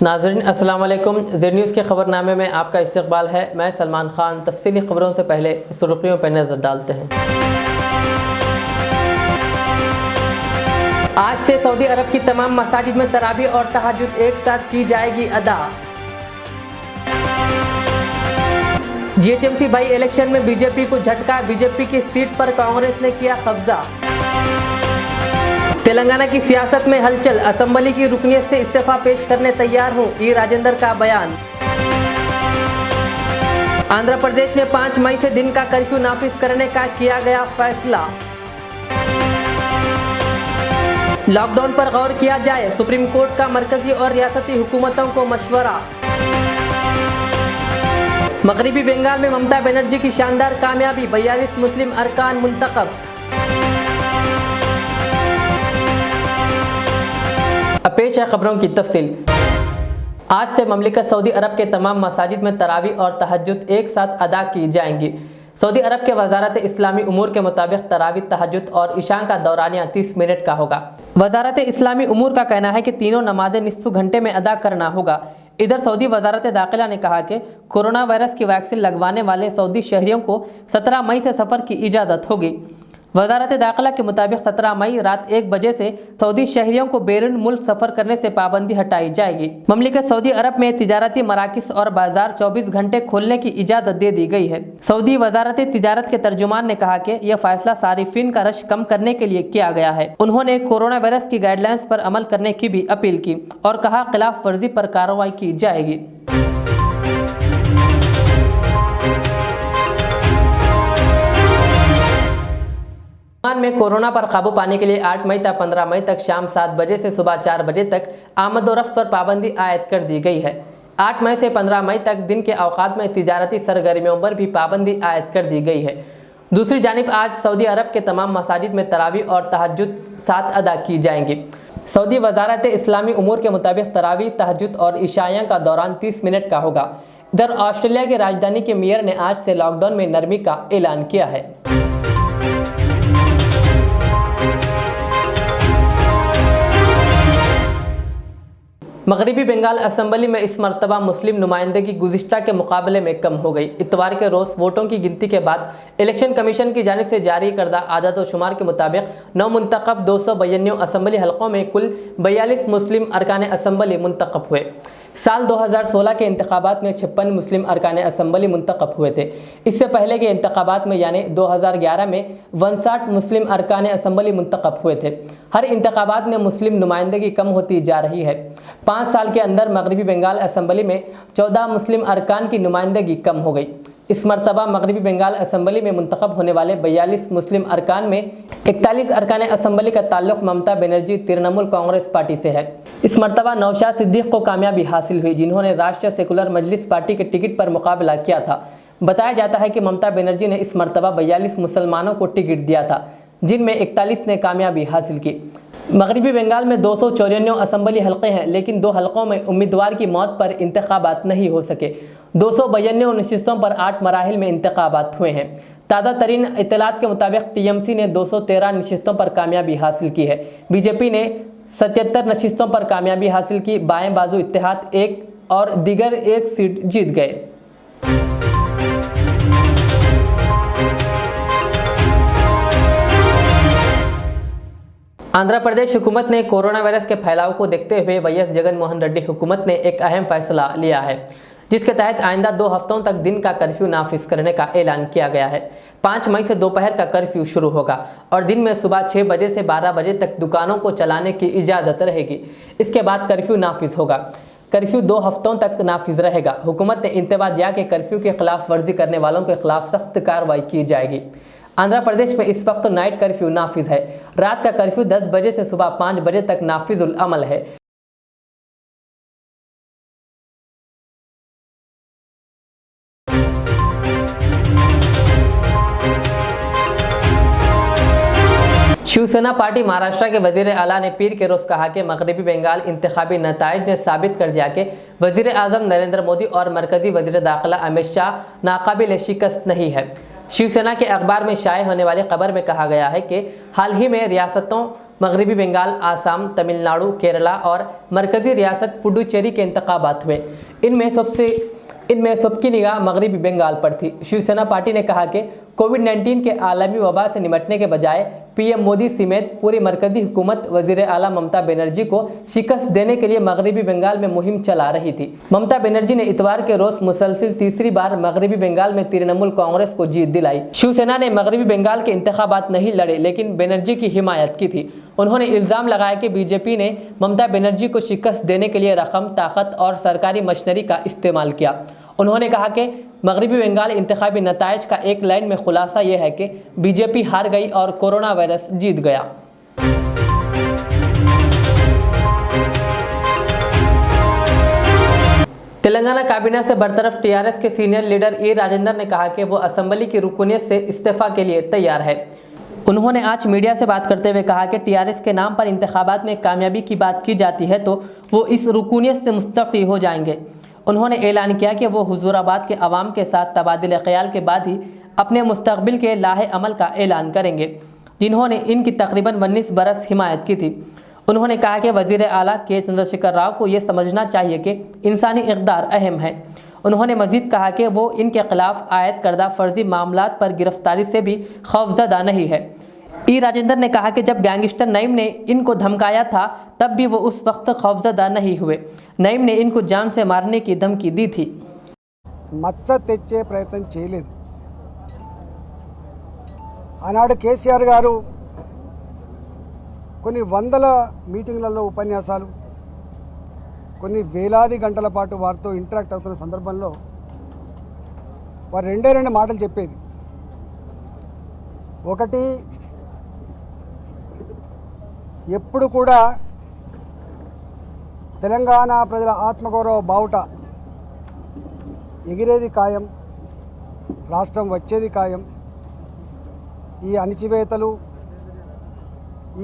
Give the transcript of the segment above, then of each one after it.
नाज़रीन अस्सलाम वालेकुम। ज़ेड न्यूज़ के खबरनामे में आपका इस्तकबाल है। मैं सलमान खान। तफसीली खबरों से पहले सुर्खियों पर नज़र डालते हैं। आज से सऊदी अरब की तमाम मसाजिद में तरावी और तहज्जुद एक साथ की जाएगी अदा। जीएचएमसी बाई इलेक्शन में बीजेपी को झटका, बीजेपी की सीट पर कांग्रेस ने किया कब्जा। तेलंगाना की सियासत में हलचल, असेंबली की रुकनियत से इस्तीफा पेश करने तैयार हूं, ई राजेंद्र का बयान। आंध्र प्रदेश में 5 मई से दिन का कर्फ्यू नाफिज करने का किया गया फैसला। लॉकडाउन पर गौर किया जाए, सुप्रीम कोर्ट का मरकजी और रियासती हुकूमतों को मशवरा। मगरिबी बंगाल में ममता बनर्जी की शानदार कामयाबी, 42 मुस्लिम अरकान मुंतखब। अब पेश है खबरों की तफसील। आज से ममलिकत सऊदी अरब के तमाम मसाजिद में तरावी और तहज्जुद एक साथ अदा की जाएंगी। सऊदी अरब के वजारत इस्लामी उमूर के मुताबिक तरावी, तहज्जुद और इशा का दौरानिया 30 मिनट का होगा। वजारत इस्लामी उमूर का कहना है कि तीनों नमाजें निस्फ घंटे में अदा करना होगा। इधर सऊदी वजारत दाखिला ने कहा कि कोरोना वायरस की वैक्सीन लगवाने वाले सऊदी शहरियों को 17 मई से सफ़र की इजाज़त होगी। वजारत दाखिला के मुताबिक 17 मई रात 1 बजे से सऊदी शहरियों को बैरून मुल्क सफ़र करने से पाबंदी हटाई जाएगी। ममलिकत सऊदी अरब में तिजारती मराकिस और बाजार 24 घंटे खोलने की इजाज़त दे दी गई है। सऊदी वजारत तिजारत के तर्जुमान ने कहा कि यह फैसला सारिफिन का रश कम करने के लिए किया गया है। उन्होंने कोरोना वायरस की गाइडलाइंस पर अमल करने की भी अपील की और कहा खिलाफ वर्जी पर कार्रवाई की जाएगी। ओमान में कोरोना पर काबू पाने के लिए 8 मई तक 15 मई तक शाम 7 बजे से सुबह 4 बजे तक आमद और रफ्त पर पाबंदी आयद कर दी गई है। 8 मई से 15 मई तक दिन के औकात में तिजारती सरगर्मियों पर भी पाबंदी आयद कर दी गई है। दूसरी जानिब आज सऊदी अरब के तमाम मसाजिद में तरावी और तहज्जुद साथ अदा की जाएंगी। सऊदी वजारत इस्लामी उमूर के मुताबिक तरावी, तहज्जुद और इशाया का दौरान 30 मिनट का होगा। इधर ऑस्ट्रेलिया की राजधानी के मेयर ने आज से लॉकडाउन में नरमी का ऐलान किया है। मगरिबी बंगाल असेंबली में इस मरतबा मुस्लिम नुमाइंदगी गुज़िश्ता के मुकाबले में कम हो गई। इतवार के रोज़ वोटों की गिनती के बाद इलेक्शन कमीशन की जानिब से जारी करदा आदत व शुमार के मुताबिक 9 मुंतखब 292 असेंबली हलकों में कुल 42 मुस्लिम अरकान असेंबली मुंतखब हुए। साल 2016 के इंतखाबात में 56 मुस्लिम अरकान असेंबली मुंतखब हुए थे। इससे पहले के इंतखाबात में यानी 2011 में 59 मुस्लिम अरकान असेंबली मुंतखब हुए थे। हर इंतखाबात में मुस्लिम नुमाइंदगी कम होती जा रही है। 5 साल के अंदर मगरिबी बंगाल असेंबली में 14 मुस्लिम अरकान की नुमाइंदगी कम हो गई। इस मरतबा मगरिबी बंगाल असेंबली में मुंतखब होने वाले 42 मुस्लिम अरकान में 41 अरकान असेंबली का ताल्लुक ममता बनर्जी तृणमूल कांग्रेस पार्टी से है। इस मरतबा नौशाद सिद्दीक को कामयाबी हासिल हुई, जिन्होंने राष्ट्रीय सेकुलर मजलिस पार्टी के टिकट पर मुकाबला किया था। बताया जाता है कि ममता बनर्जी ने इस मरतबा 42 मुसलमानों को टिकट दिया था, जिनमें 41 ने कामयाबी हासिल की। मगरिबी बंगाल में 294 असेंबली हलके हैं, लेकिन 2 हलकों में उम्मीदवार की मौत पर इंतखाबात नहीं हो सके। 292 नशिस्तों पर 8 मराहिल में इंतखाबात हुए हैं। ताज़ा तरीन इत्तलात के मुताबिक टीएमसी ने 213 नशिस्तों पर कामयाबी हासिल की है। बीजेपी ने 77 नशिस्तों पर कामयाबी हासिल की। बाएं बाजू इत्तेहाद 1 और दीगर 1 सीट जीत गए। आंध्र प्रदेश हुकूमत ने कोरोना वायरस के फैलाव को देखते हुए वाईएस जगन मोहन रेड्डी हुकूमत ने एक अहम फैसला लिया है, जिसके तहत आइंदा 2 हफ्तों तक दिन का कर्फ्यू नाफिज करने का ऐलान किया गया है। 5 मई से दोपहर का कर्फ्यू शुरू होगा और दिन में सुबह 6 बजे से 12 बजे तक दुकानों को चलाने की इजाज़त रहेगी। इसके बाद कर्फ्यू नाफिज होगा। कर्फ्यू 2 हफ्तों तक नाफिज रहेगा। हुकूमत ने इंतबा दिया कि कर्फ्यू के खिलाफ वर्जी करने वालों के खिलाफ सख्त कार्रवाई की जाएगी। आंध्र प्रदेश में इस वक्त नाइट कर्फ्यू नाफिज है। रात का कर्फ्यू 10 बजे से सुबह 5 बजे तक नाफिजुल अमल है। शिवसेना पार्टी महाराष्ट्र के वजीर आला ने पीर के रोज़ कहा कि मगरिबी बंगाल इंतखाबी नताइज ने साबित कर दिया कि वजीर आज़म नरेंद्र मोदी और मरकजी वजीर दाखिला अमित शाह नाकाबिल शिकस्त नहीं है। शिवसेना के अखबार में शाये होने वाली खबर में कहा गया है कि हाल ही में रियासतों मगरबी बंगाल, आसाम, तमिलनाडु, केरला और मरकजी रियासत पुडुचेरी के इंतखाबात हुए। इनमें सबकी निगाह मगरबी बंगाल पर थी। शिवसेना पार्टी ने कहा कि कोविड-19 के आलमी वबा से निपटने के बजाय पीएम मोदी समेत पूरी मरकजी हुकूमत वजीर आला ममता बनर्जी को शिकस्त देने के लिए मगरबी बंगाल में मुहिम चला रही थी। ममता बनर्जी ने इतवार के रोज मुसलसिल तीसरी बार मगरबी बंगाल में तृणमूल कांग्रेस को जीत दिलाई। शिवसेना ने मगरबी बंगाल के इंतखाबात नहीं लड़े, लेकिन बनर्जी की हिमायत की थी। उन्होंने इल्जाम लगाया कि बीजेपी ने ममता बनर्जी को शिकस्त देने के लिए रकम, ताकत और सरकारी मशीनरी का इस्तेमाल किया। उन्होंने कहा कि मगरबी बंगाल इंतखाबी नताइज का एक लाइन में खुलासा यह है कि बीजेपी हार गई और कोरोना वायरस जीत गया। तेलंगाना कैबिनेट से बरतरफ टीआरएस के सीनियर लीडर ई राजेंद्र ने कहा कि वो असेंबली की रुकनीत से इस्तीफा के लिए तैयार है। उन्होंने आज मीडिया से बात करते हुए कहा कि टीआरएस के नाम पर इंतखाबात में कामयाबी की बात की जाती है तो वो इस रुकनीत से मुस्तफ़ी हो जाएंगे। उन्होंने ऐलान किया कि वो हुजूराबाद के अवाम के साथ तबादिल ख्याल के बाद ही अपने मुस्तकबिल के लाहे अमल का ऐलान करेंगे, जिन्होंने इनकी तकरीबन 19 बरस हिमायत की थी। उन्होंने कहा कि वज़ीर आला के चंद्रशेखर राव को ये समझना चाहिए कि इंसानी इक़दार अहम है। उन्होंने मज़ीद कहा कि वो इनके खिलाफ आयद करदा फर्जी मामलात पर गिरफ्तारी से भी खौफजदा नहीं है। ई राजेंद्र ने कहा कि जब गैंगस्टर नईम ने इनको धमकाया था तब भी वो उस वक्त खौफजदा नहीं हुए। नईम ने इनको जान से मारने की धमकी दी थी। మచ్చ తెచ్చే ప్రయత్నం చేయలేదు। ఆనాడు కేసీఆర్ గారు కొన్ని వందల మీటింగ్లలో ఉపన్యాసాలు, కొన్ని వేలాది గంటల పాటు వారితో ఇంటరాక్ట్ అవుతున్న సందర్భంలో వారు రెండు మాటలు చెప్పేది. ఒకటి, ఎప్పుడు కూడా తెలంగాణ ప్రజల ఆత్మగౌరవ బావుట ఎగిరేది ఖాయం, రాష్ట్రం వచ్చేది ఖాయం, ఈ అణిచివేతలు,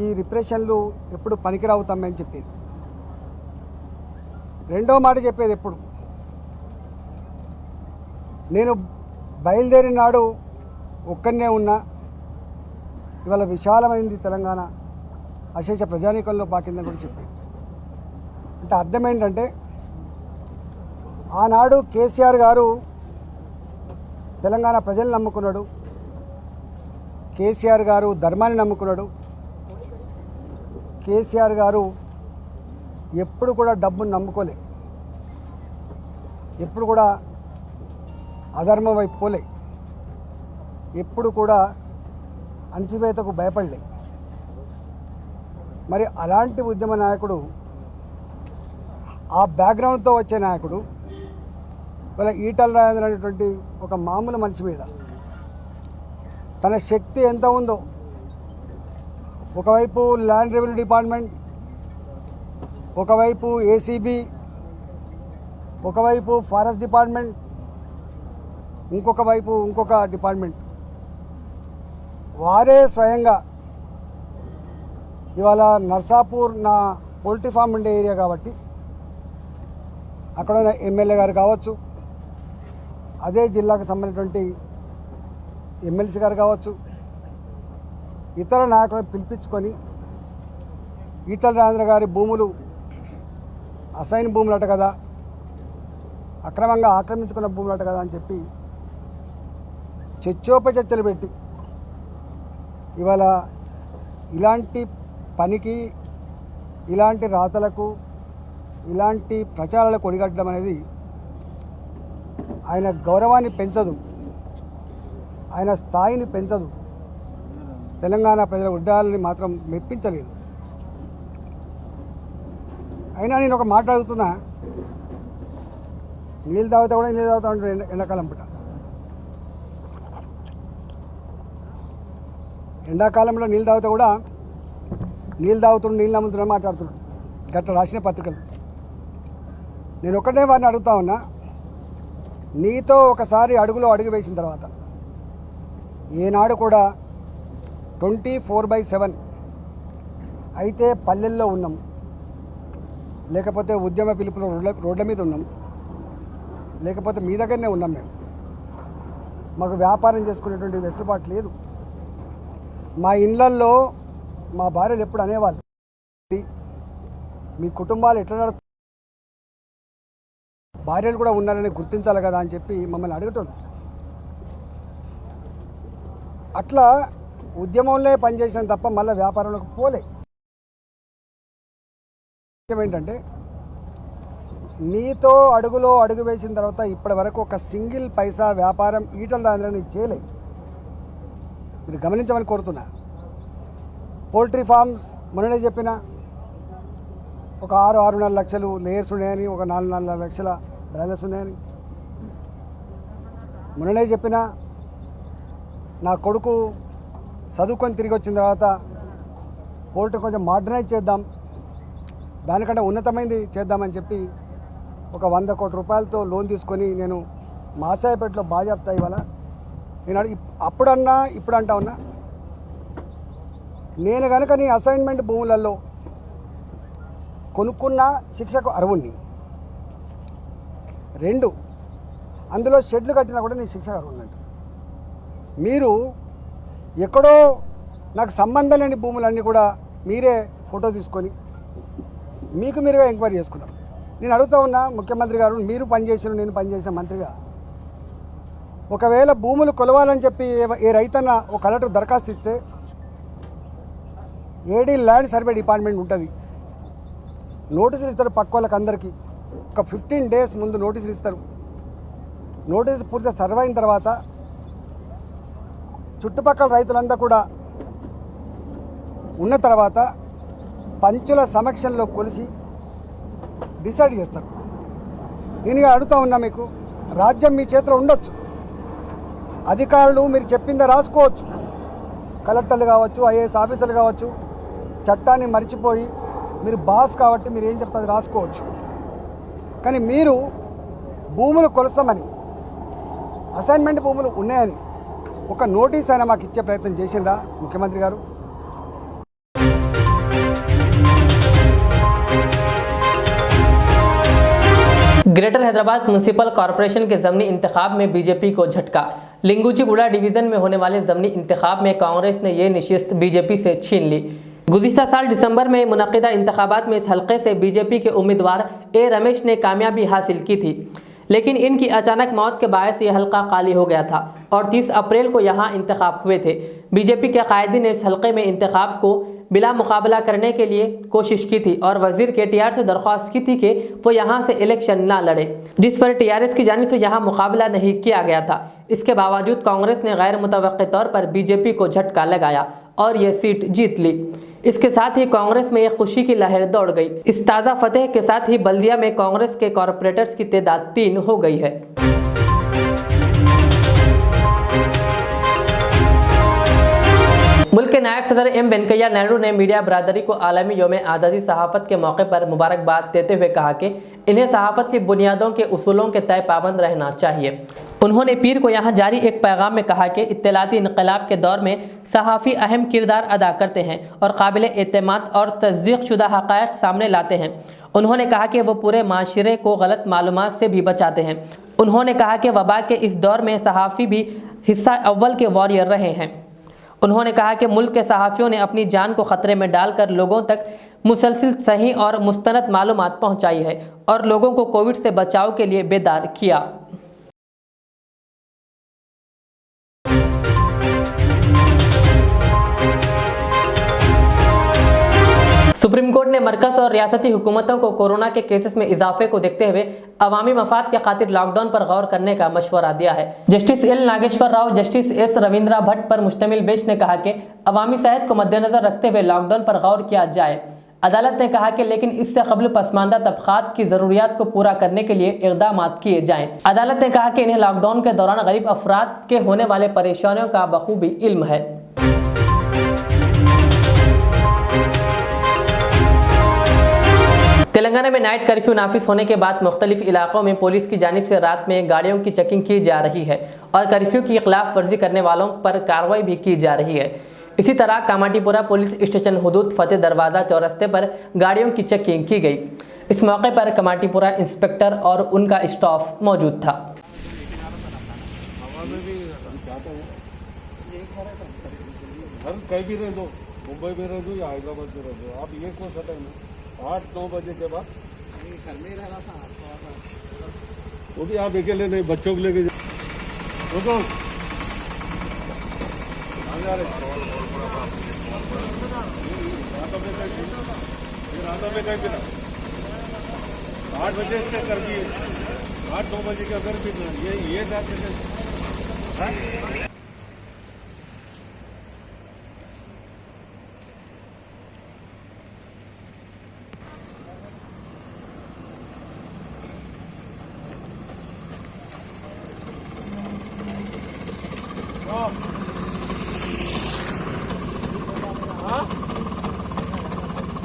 ఈ రిప్రెషన్లు ఎప్పుడు పనికిరావు తమ్మని చెప్పేది. రెండో మాట చెప్పేది, ఎప్పుడు నేను బయలుదేరిన నాడు ఒక్కనే ఉన్నా, ఇవాళ విశాలమైంది తెలంగాణ, అశేష ప్రజానీకంలో పాకిందని కూడా చెప్పేది. అంటే అర్థం ఏంటంటే ఆనాడు కేసీఆర్ గారు తెలంగాణ ప్రజల్ని నమ్ముకున్నాడు, కేసీఆర్ గారు ధర్మాన్ని నమ్ముకున్నాడు, కేసీఆర్ గారు ఎప్పుడు కూడా డబ్బును నమ్ముకోలే, ఎప్పుడు కూడా అధర్మం వైపు పోలే, ఎప్పుడు కూడా అణచివేతకు భయపడలే. మరి అలాంటి ఉద్యమ నాయకుడు, ఆ బ్యాక్గ్రౌండ్తో వచ్చే నాయకుడు వాళ్ళ ఈటల రాజేంద్ర అనేటువంటి ఒక మామూలు మనిషి మీద తన శక్తి ఎంత ఉందో, ఒకవైపు ల్యాండ్ రెవెన్యూ డిపార్ట్మెంట్, ఒకవైపు ఏసీబీ, ఒకవైపు ఫారెస్ట్ డిపార్ట్మెంట్, ఇంకొక వైపు ఇంకొక డిపార్ట్మెంట్, వారే స్వయంగా ఇవాళ నర్సాపూర్ నా పోల్ట్రీ ఫామ్ ఉండే ఏరియా కాబట్టి అక్కడ ఎమ్మెల్యే గారు కావచ్చు, అదే జిల్లాకు సంబంధించినటువంటి ఎమ్మెల్సీ గారు కావచ్చు, ఇతర నాయకులను పిలిపించుకొని ఈటల రాజేంద్ర గారి భూములు అసైన్ భూములట కదా, అక్రమంగా ఆక్రమించుకున్న భూములట కదా అని చెప్పి చర్చోపచర్చలు పెట్టి ఇవాళ ఇలాంటి పనికి, ఇలాంటి రాతలకు, ఇలాంటి ప్రచారాలకు ఒడిగట్టడం అనేది ఆయన గౌరవాన్ని పెంచదు, ఆయన స్థాయిని పెంచదు, తెలంగాణ ప్రజల ఉద్యోగాలని మాత్రం మెప్పించలేదు. అయినా నేను ఒక మాట అడుగుతున్నా, నీళ్ళు తాగుతా కూడా నీళ్ళు తాగుతా ఉంటాడు ఎండాకాలం పూట. ఎండాకాలంలో నీళ్ళు తాగుతా కూడా నీళ్ళు తాగుతున్నాడు, నీళ్ళు నమ్ముతున్నాడు మాట్లాడుతున్నాడు, గట్ల రాసిన పత్రికలు. నేను ఒకటే వారిని అడుగుతా ఉన్నా, నీతో ఒకసారి అడుగులో అడుగు వేసిన తర్వాత ఏనాడు కూడా 24/7 అయితే పల్లెల్లో ఉన్నాం, లేకపోతే ఉద్యమ పిలుపులో రోడ్ల మీద ఉన్నాం, లేకపోతే మీ దగ్గరనే ఉన్నాం. మేము మాకు వ్యాపారం చేసుకునేటువంటి వెసులుబాటు లేదు. మా ఇళ్ళల్లో మా భార్యలు ఎప్పుడు అనేవాళ్ళు, మీ కుటుంబాలు ఎట్లా నడుస్తాయి, భార్యలు కూడా ఉన్నారని గుర్తించాలి కదా అని చెప్పి మమ్మల్ని అడుగుతుంది. అట్లా ఉద్యమంలో పనిచేసిన తప్ప మళ్ళీ వ్యాపారంలోకి పోలే. ఏంటంటే నీతో అడుగులో అడుగు వేసిన తర్వాత ఇప్పటి వరకు ఒక సింగిల్ పైసా వ్యాపారం ఈటల రాజేంద్రని చేయలేదు. మీరు గమనించమని కోరుతున్నా. పోల్ట్రీ ఫార్మ్స్ మొన్ననే చెప్పిన ఒక 6-6.5 లక్షలు లేయర్స్ ఉన్నాయని, ఒక 4-4 లక్షల బ్రాయిలర్స్ ఉన్నాయని మొన్ననే చెప్పిన. నా కొడుకు చదువుకొని తిరిగి వచ్చిన తర్వాత పోల్ట్రీ కొంచెం మోడర్నైజ్ చేద్దాం, దానికంటే ఉన్నతమైనది చేద్దామని చెప్పి ఒక 100 కోట్ల రూపాయలతో లోన్ తీసుకొని నేను మాసాయపేటలో బాజాప్తా ఇవాళ నేను అప్పుడన్నా ఇప్పుడు అంటా ఉన్నా, నేను కనుక నీ అసైన్మెంట్ భూములలో కొనుక్కున్న శిక్షకు అర్హుణ్ణి. 2, అందులో షెడ్లు కట్టినా కూడా నీ శిక్షకు అర్హుణ్ణంట. మీరు ఎక్కడో నాకు సంబంధం లేని భూములన్నీ కూడా మీరే ఫోటో తీసుకొని మీకు మీరుగా ఎంక్వైరీ చేసుకున్నారు. నేను అడుగుతా ఉన్నా ముఖ్యమంత్రి గారు, మీరు పనిచేసిన నేను పనిచేసిన మంత్రిగా, ఒకవేళ భూములు కొలవాలని చెప్పి ఏ రైతన్న ఒక కలెక్టర్ దరఖాస్తు ఇస్తే ఏడీ ల్యాండ్ సర్వే డిపార్ట్మెంట్ ఉంటుంది, నోటీసులు ఇస్తారు పక్క వాళ్ళకి అందరికీ. ఒక 15 డేస్ ముందు నోటీసులు ఇస్తారు. నోటీసు పూర్తిగా సర్వే అయిన తర్వాత చుట్టుపక్కల రైతులంతా కూడా ఉన్న తర్వాత పంచుల సమక్షంలో కొలిసి డిసైడ్ చేస్తారు. నేను అడుగుతా ఉన్నా, మీకు రాజ్యం మీ చేతిలో ఉండొచ్చు, అధికారులు మీరు చెప్పిందే రాసుకోవచ్చు, కలెక్టర్లు కావచ్చు, ఐఏఎస్ ఆఫీసర్లు కావచ్చు, చట్టాన్ని మర్చిపోయి మీరు బాస్ కాబట్టి మీరు ఏం చెప్తే అది రాసుకోవచ్చు. కానీ మీరు భూములు కొలసమని, అసైన్మెంట్ భూములు ఉన్నాయని ఒక నోటీస్ అయినా మాకు ఇచ్చే ప్రయత్నం చేసిండ్రా ముఖ్యమంత్రి గారు? ग्रेटर हैदराबाद म्यूनिसिपल कॉरपोरेशन के ज़मनी इंतखाब में बीजेपी को झटका। लिंगूचीगुड़ा डिवीज़न में होने वाले ज़मनी इंतखाब में कांग्रेस ने ये नशिस्त बीजेपी से छीन ली। गुज़िश्ता साल दिसंबर में मुनक़िदा इंतखाबात में इस हल्के से बीजेपी के उम्मीदवार ए रमेश ने कामयाबी हासिल की थी, लेकिन इनकी अचानक मौत के बायस ये हल्का खाली हो गया था और 30 अप्रैल को यहाँ इंतखाब हुए थे। बीजेपी के कायदीन ने इस हल्के में इंतखाब को बिला मुकाबला करने के लिए कोशिश की थी और वजीर KTR से दरख्वास्त की थी कि वो यहाँ से इलेक्शन ना लड़े, जिस पर TRS की जानिब से यहाँ मुकाबला नहीं किया गया था। इसके बावजूद कांग्रेस ने गैर मुतवक्के तौर पर बीजेपी को झटका लगाया और ये सीट जीत ली। इसके साथ ही कांग्रेस में एक खुशी की लहर दौड़ गई। इस ताज़ा फतेह के साथ ही बल्दिया में कांग्रेस के कॉरपोरेटर्स की तादाद 3 हो गई है। मुल्क के नायब सदर एम वेंकैया नायडू ने मीडिया बरादरी को आलमी यौम आज़ादी सहाफ़त के मौके पर मुबारकबाद देते हुए कहा कि इन्हें सहाफ़त की बुनियादों के उसूलों के तय पाबंद रहना चाहिए। उन्होंने पीर को यहाँ जारी एक पैगाम में कहा कि इत्तलाती इनकलाब के दौर में सहाफ़ी अहम किरदार अदा करते हैं और काबिल एतमाद और तस्दीक शुदा हक़ाइक़ सामने लाते हैं। उन्होंने कहा कि वो पूरे माशरे को गलत मालूमात से भी बचाते हैं। उन्होंने कहा कि वबा के इस दौर में सहाफ़ी भी हिस्सा अव्वल के वॉरियर रहे हैं। उन्होंने कहा कि मुल्क के सहाफ़ियों ने अपनी जान को ख़तरे में डालकर लोगों तक मुसलसिल सही और मुस्तनद मालूमात पहुँचाई है और लोगों को कोविड से बचाव के लिए बेदार किया। सुप्रीम कोर्ट ने मरकज़ और रियासती हुकूमतों को कोरोना के केसेस में इजाफे को देखते हुए अवामी मफाद के खातिर लॉकडाउन पर गौर करने का मशवरा दिया है। Justice L Nageswara Rao, justice S Ravindra Bhat पर मुश्तमिल बेंच ने कहा कि अवामी सेहत को मद्देनजर रखते हुए लॉकडाउन पर गौर किया जाए। अदालत ने कहा कि लेकिन इससे कबल पसमानदा तबकात की ज़रूरियात को पूरा करने के लिए इक़दाम किए जाएँ। अदालत ने कहा कि इन्हें लॉकडाउन के दौरान गरीब अफराद के होने वाले परेशानियों का बखूबी इल्म है। तेलंगाना में नाइट कर्फ्यू नाफिज होने के बाद मुख्तलिफ इलाकों में पुलिस की जानिब से रात में गाड़ियों की चेकिंग की जा रही है और कर्फ्यू की खिलाफ वर्जी करने वालों पर कार्रवाई भी की जा रही है। इसी तरह कामाटीपुरा पुलिस स्टेशन हुदूद फतेह दरवाज़ा चौरस्ते पर गाड़ियों की चेकिंग की गई। इस मौके पर कामाटीपुरा इंस्पेक्टर और उनका स्टाफ मौजूद था। कहीं भी रह दो मुंबई में रह दो या हैदराबाद में रह दो, आप ये कौन सा टाइम है 8-9 बजे के बाद? घर में ही रह रहा था। वो भी आप अकेले नहीं, बच्चों को लेके रुको राधा में कहीं पीना 8 बजे से कर दिए, 8-9 बजे के अगर पीना ये रात में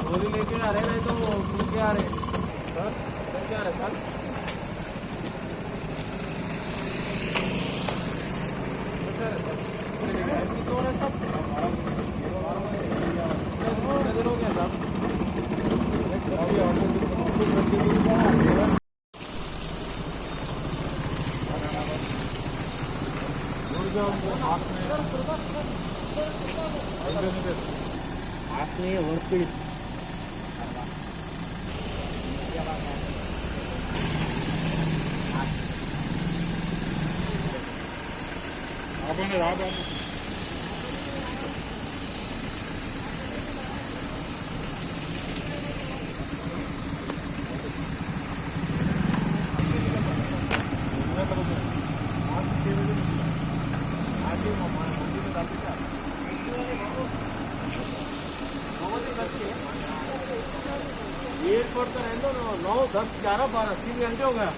गोली लेके आ रहे हैं तो लेके आ रहे हैं सर, लेके आ रहे सर। हो गया साहब। आपने और स्पीड एयरपोर्ट का रहने दो 9, 10, 11, 12 3 घंटे हो गया।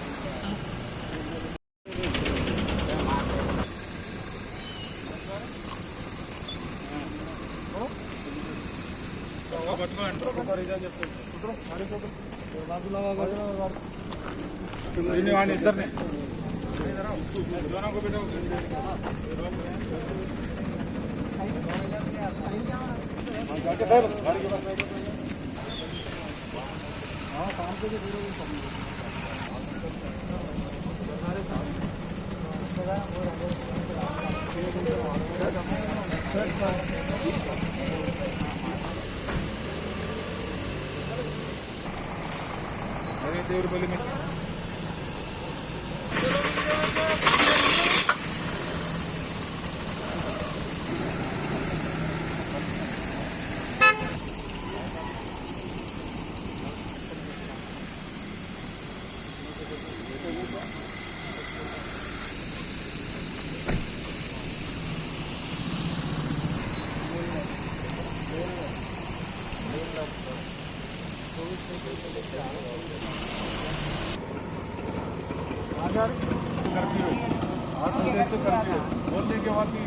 बोलने के बाद भी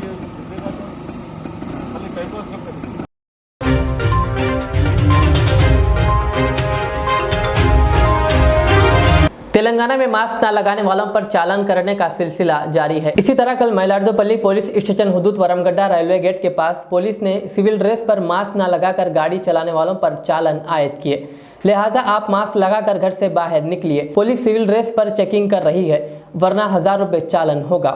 खाली कई पास करते नहीं। तेलंगाना में मास्क न लगाने वालों पर चालान करने का सिलसिला जारी है। इसी तरह कल मइलार्दोपल्ली पुलिस स्टेशन हुदूद वरमगड्डा रेलवे गेट के पास पुलिस ने सिविल ड्रेस पर मास्क न लगाकर गाड़ी चलाने वालों पर चालान आयद किए। लिहाजा आप मास्क लगाकर घर से बाहर निकलिए। पुलिस सिविल ड्रेस पर चेकिंग कर रही है, वरना 1000 रुपये चालान होगा।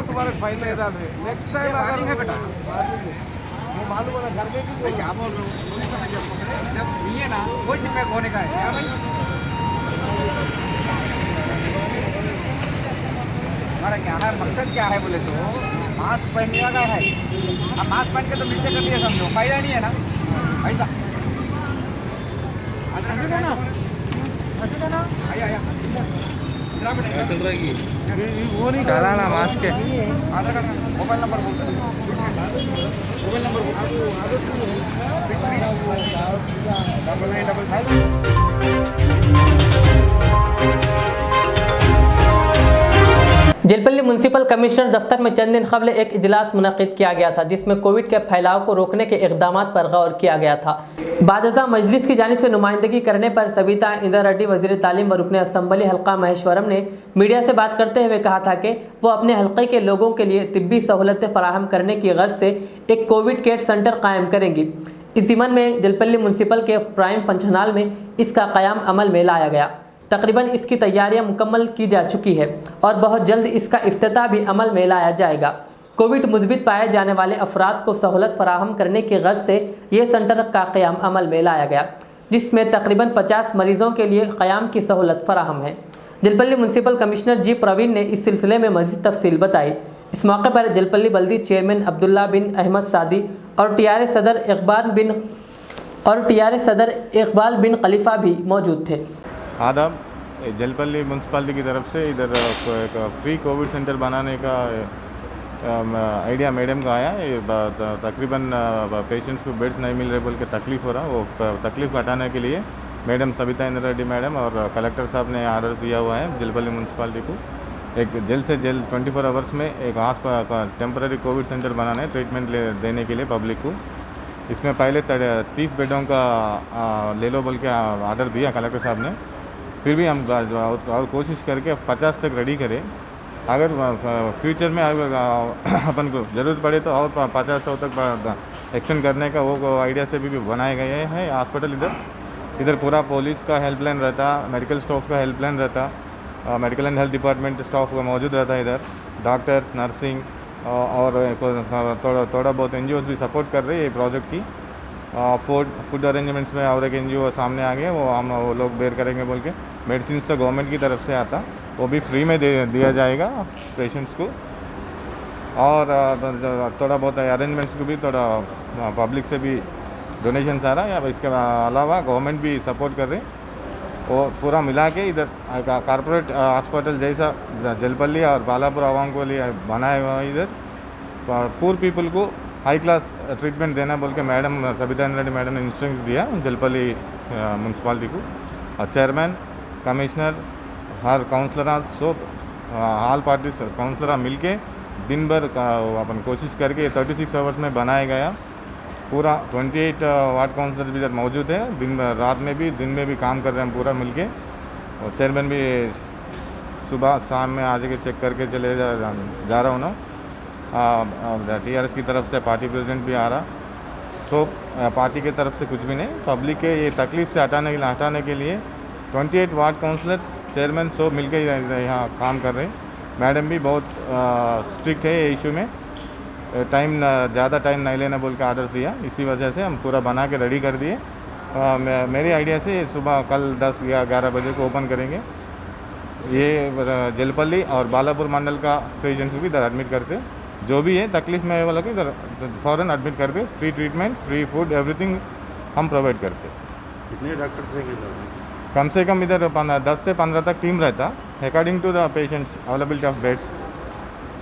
तुम्हारे फाइन नहीं डाल रहे, नेक्स्ट टाइम अगर वो मालूम है ना घर में भी क्या बोल रहे हो पुलिस वाला जब पकड़े जब मिले ना कोई जिम्मेदार होने का है क्या भाई हमारा क्या है मकसद क्या है बोले तो मास्क पहनने का है अब मास्क पहन के तो नीचे कर लिया समझो फायदा नहीं है ना ऐसा आया चल रहा है कि वो नहीं चला ना मास्क के Aadhaar card mobile number mobile Jalpally municipal commissioner दफ्तर में चंद दिन कबल एक इजलास मुनक्किद किया गया था जिसमें कोविड के फैलाव को रोकने के इकदाम पर गौर किया गया था। बाज़ मजलिस की जानिब से नुमाइंदगी करने पर सविता इंदिरा रेड्डी वज़ीर तालीम व रुकन असम्बली हल्का महेश्वरम ने मीडिया से बात करते हुए कहा था कि वो अपने हल्के के लोगों के लिए तिब्बी सहूलतें फराहम करने की गर्ज से एक कोविड केयर सेंटर कायम करेंगी। इस ज़िमन में जलपल्ली म्यूनसिपल के प्राइम फंक्शन हॉल में इसका क़याम अमल में लाया गया। तकरीबन इसकी तैयारियां मुकम्मल की जा चुकी है और बहुत जल्द इसका इफ्तिताह भी अमल में लाया जाएगा। कोविड मुस्बित पाए जाने वाले अफराद को सहूलत फराहम करने की गर्ज से ये सेंटर का क़याम अमल में लाया गया, जिसमें तकरीबन 50 मरीज़ों के लिए क़याम की सहूलत फराहम है। जलपल्ली म्यूनसिपल कमिश्नर जी प्रवीण ने इस सिलसिले में मज़ीद तफसील बताई। इस मौके पर जलपल्ली बल्दी चेयरमैन अब्दुल्ला बिन अहमद सादी और टीआरए सदर इकबाल बिन खलीफा भी मौजूद थे। आदाब, जलपल्ली म्यूनसिपालिटी की तरफ से इधर एक फ्री कोविड सेंटर बनाने का आइडिया मैडम का आया। ये तकरीबन पेशेंट्स को बेड्स नहीं मिल रहे बोल के तकलीफ़ हो रहा, वो तकलीफ़ हटाने के लिए मैडम सविता इंदिरा रेड्डी मैडम और कलेक्टर साहब ने आर्डर दिया हुआ है जलपल्ली म्यूनसिपालिटी को एक जल्द से जल्द 24 आवर्स में एक टेम्पररी कोविड सेंटर बनाना है ट्रीटमेंट देने के लिए पब्लिक को। इसमें पहले 30 बेडों का ले लो बोल के आर्डर दिया कलेक्टर साहब ने, फिर भी हम और कोशिश करके 50 तक रेडी करें। अगर फ्यूचर में अगर अपन को ज़रूरत पड़े तो और 50-100 तक एक्शन करने का वो आइडिया से भी बनाए गए हैं हॉस्पिटल। इधर पूरा पुलिस का हेल्पलाइन रहता, मेडिकल स्टाफ का हेल्पलाइन रहता, medical and health department staff का मौजूद रहता है इधर, डॉक्टर्स, नर्सिंग और थोड़ा बहुत NGOs भी सपोर्ट कर रहे हैं ये प्रोजेक्ट की। फूड अरेंजमेंट्स में और एक NGO सामने आ गए, वो लोग बेयर करेंगे बोल के। मेडिसिन तो गवर्नमेंट की तरफ से आता, वो भी फ्री में दिया जाएगा पेशेंट्स को। और थोड़ा बहुत अरेंजमेंट्स को भी थोड़ा पब्लिक से भी डोनेशन आ रहा है, या इसके अलावा गवर्नमेंट भी सपोर्ट कर रहे हैं। वो पूरा मिला के इधर कॉर्पोरेट हॉस्पिटल जैसा जलपल्ली और बालापुर आवाम को लिए बनाया हुआ है। इधर पुअर पीपल को हाई क्लास ट्रीटमेंट देना बोल के मैडम सविता रेड्डी मैडम ने इंस्ट्रक्शन दिया जलपल्ली म्यूनसिपालिटी को। और चेयरमैन, कमिश्नर, हर काउंसलर सब ऑल पार्टीज काउंसलर मिल के दिन भर अपन कोशिश करके 36 आवर्स में बनाया गया। पूरा 28 वार्ड काउंसलर भी इधर मौजूद है, रात में भी दिन में भी काम कर रहे हैं पूरा मिल के। और चेयरमैन भी सुबह शाम में आज के चेक करके चले जा रहा हूँ ना। TRS की तरफ से पार्टी प्रेसिडेंट भी आ रहा, तो पार्टी की तरफ से कुछ भी नहीं, पब्लिक के ये तकलीफ से हटाने के लिए 28 वार्ड काउंसलर, चेयरमैन सब मिलके यहाँ काम कर रहे हैं। मैडम भी बहुत स्ट्रिक्ट है ये इशू में, ज़्यादा टाइम नहीं लेना बोल के आर्डर दिया, इसी वजह से हम पूरा बना के रेडी कर दिए। मेरी आइडिया से सुबह कल 10 या 11 बजे को ओपन करेंगे। ये जलपल्ली और बालापुर मंडल का पेशेंट्स भी इधर एडमिट करते, जो भी है तकलीफ में वाला को इधर फ़ौरन एडमिट करके free treatment, free food, everything हम प्रोवाइड करते। कितने डॉक्टर्स हैं इधर? कम से कम इधर 10 से 15 तक टीम रहता, according to the patients availability of beds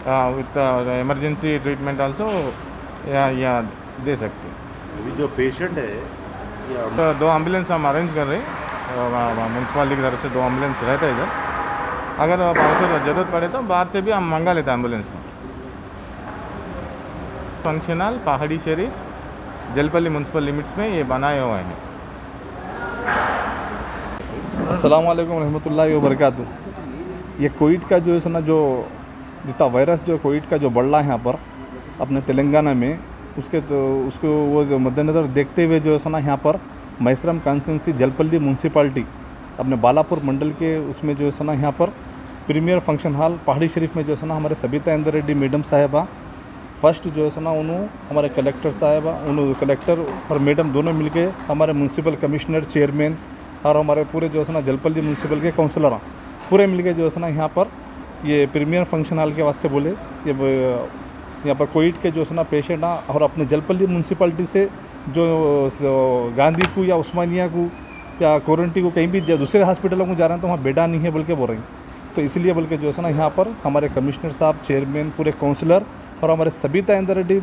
with emergency treatment also या दे सकते। अभी जो पेशेंट है तो 2 एम्बुलेंस हम अरेंज कर रहे हैं, म्यूनसिपालिटी की तरफ से 2 एम्बुलेंस रहता है इधर। अगर ज़रूरत पड़े तो बाहर से भी हम मंगा लेते हैं एम्बुलेंस। फंक्शन हॉल पहाड़ी शरीफ जलपल्ली म्यूनसिपल लिमिट्स में ये बनाए हुए हैं। अस्सलाम वालेकुम रहमतुल्लाहि व बरकातुहू। ये कोविड का जो है ना, जो जितना वायरस जो कोविड का जो बढ़ रहा है यहाँ पर अपने तेलंगाना में, उसको वो जो मद्देनज़र देखते हुए जो है ना यहाँ पर मैसरम कॉन्स्टिट्यूंसी जलपल्ली म्यूनसिपालिटी अपने बालापुर मंडल के उसमें जो है ना यहाँ पर प्रीमियर फंक्शन हॉल पहाड़ी शरीफ में जो है ना हमारे सविता इंदिरा रेड्डी मैडम साहिबा फर्स्ट जो है ना उन्होंने हमारे कलेक्टर साहब उन्होंने कलेक्टर और मैडम दोनों मिलके हमारे म्यूनसिपल कमिश्नर चेयरमैन और हमारे पूरे जो है ना जलपल्ली म्यूनसिपल के काउंसलर पूरे मिलके जो है ना यहाँ पर ये प्रीमियर फंक्शन हॉल के वास्ते बोले ये यहाँ पर कोविड के जो है ना पेशेंट और अपने जलपल्ली म्यूनसिपलिटी से जो गांधी को या उस्मानिया को या कोरंटी को कहीं भी दूसरे हॉस्पिटलों को जा रहे हैं तो वहाँ बेडा नहीं है बोल के बोल रहे हैं। तो इसलिए बोल के जो है ना यहाँ पर हमारे कमिश्नर साहब चेयरमैन पूरे काउंसलर और हमारे सबिता इंदर रेड्डी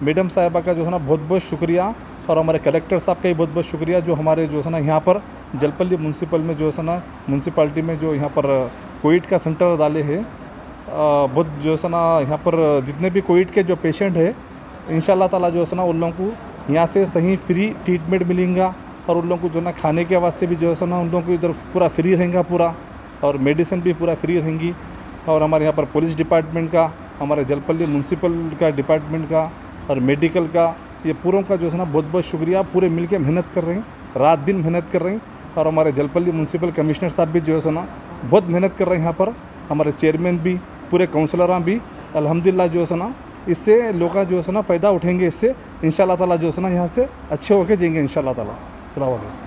मैडम साहिबा का जो है ना बहुत बहुत शुक्रिया और हमारे कलेक्टर साहब का भी बहुत बहुत शुक्रिया जो हमारे जो है ना यहाँ पर जलपल्ली म्यूनसिपल में जो है ना म्यूनसिपाल्टी में जो यहाँ पर कोविड का सेंटर डाले हैं बहुत जो है ना यहाँ पर जितने भी कोविड के जो पेशेंट है इंशाल्लाह ताला जो है ना उन लोगों को यहाँ से सही फ्री ट्रीटमेंट मिलेगा और उन लोगों को जो ना खाने के वास्ते भी जो है ना उन लोगों को इधर पूरा फ्री रहेगा पूरा और मेडिसिन भी पूरा फ्री रहेंगी। और हमारे यहाँ पर पुलिस डिपार्टमेंट का हमारे जलपल्ली म्यूनसिपल का डिपार्टमेंट का और मेडिकल का ये पूरों का जो है ना बहुत बहुत शुक्रिया। पूरे मिल के मेहनत कर रहे हैं, रात दिन मेहनत कर रहे हैं और हमारे जलपल्ली म्यूनसिपल कमिश्नर साहब भी जो है ना बहुत मेहनत कर रहे हैं यहाँ पर, हमारे चेयरमैन भी पूरे काउंसलर भी अल्हम्दुलिल्लाह जो है ना इससे लोग जो है ना फ़ायदा उठेंगे, इससे इंशाल्लाह ताला जो है ना यहाँ से अच्छे होके जाएंगे इंशाल्लाह ताला। अस्सलाम वालेकुम।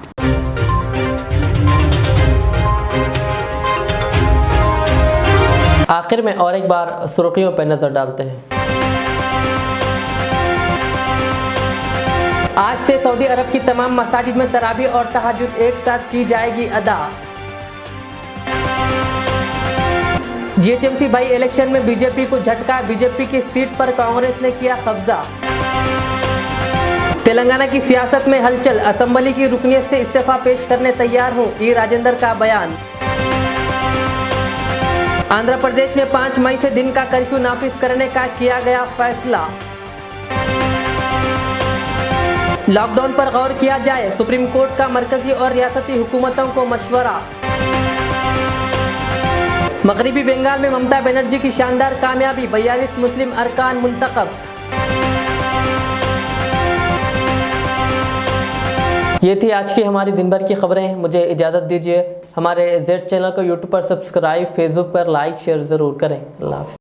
आखिर में और एक बार सुर्खियों पर नजर डालते हैं। आज से सऊदी अरब की तमाम मसाजिद में तरावी और तहज्जुद एक साथ की जाएगी अदा। जीएचएमसी बाई इलेक्शन में बीजेपी को झटका, बीजेपी की सीट पर कांग्रेस ने किया कब्जा। तेलंगाना की सियासत में हलचल, असेंबली की रुकनियत से इस्तीफा पेश करने तैयार हूं, ई राजेंद्र का बयान। आंध्र प्रदेश में 5 मई से दिन का कर्फ्यू नाफिज करने का किया गया फैसला। लॉकडाउन पर गौर किया जाए, सुप्रीम कोर्ट का मरकजी और रियासती हुकूमतों को मशवरा। मगरिबी बंगाल में ममता बनर्जी की शानदार कामयाबी, 42 मुस्लिम अरकान मुंतखब। ये थी आज की हमारी दिन भर की खबरें। मुझे इजाज़त दीजिए। हमारे जेड चैनल को यूट्यूब पर सब्सक्राइब, फेसबुक पर लाइक शेयर ज़रूर करें। अल्लाह हाफ़िज़।